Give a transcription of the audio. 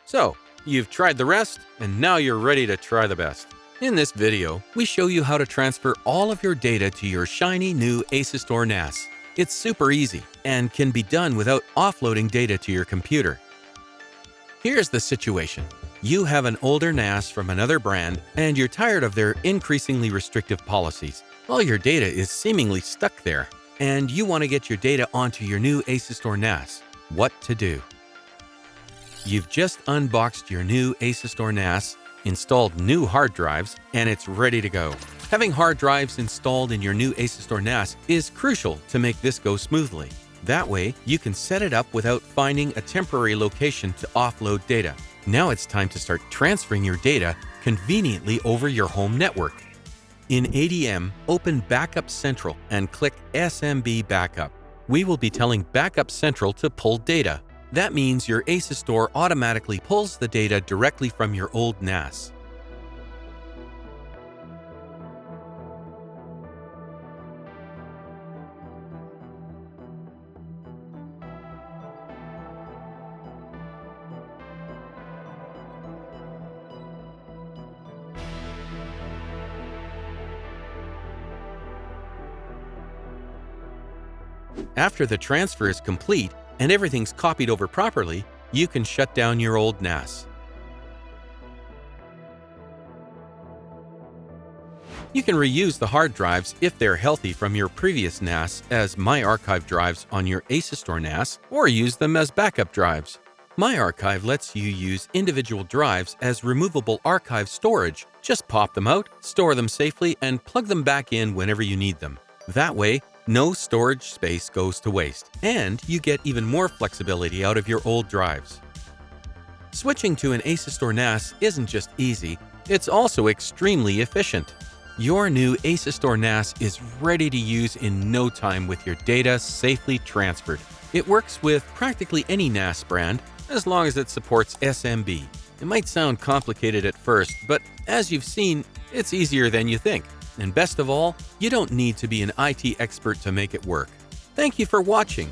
So, you've tried the rest, and now you're ready to try the best. In this video, we show you how to transfer all of your data to your shiny new ASUSTOR NAS. It's super easy and can be done without offloading data to your computer. Here's the situation. You have an older NAS from another brand, and you're tired of their increasingly restrictive policies. All your data is seemingly stuck there, and you want to get your data onto your new ASUSTOR NAS. What to do? You've just unboxed your new ASUSTOR NAS, installed new hard drives, and it's ready to go. Having hard drives installed in your new ASUSTOR NAS is crucial to make this go smoothly. That way, you can set it up without finding a temporary location to offload data. Now it's time to start transferring your data conveniently over your home network. In ADM, open Backup Central and click SMB Backup. We will be telling Backup Central to pull data. That means your ASUSTOR automatically pulls the data directly from your old NAS. After the transfer is complete and everything's copied over properly, you can shut down your old NAS. You can reuse the hard drives if they're healthy from your previous NAS as My Archive drives on your ASUSTOR NAS, or use them as backup drives. My Archive lets you use individual drives as removable archive storage. Just pop them out, store them safely, and plug them back in whenever you need them. That way, no storage space goes to waste, and you get even more flexibility out of your old drives. Switching to an ASUSTOR NAS isn't just easy, it's also extremely efficient. Your new ASUSTOR NAS is ready to use in no time with your data safely transferred. It works with practically any NAS brand as long as it supports SMB. It might sound complicated at first, but as you've seen, it's easier than you think. And best of all, you don't need to be an IT expert to make it work. Thank you for watching.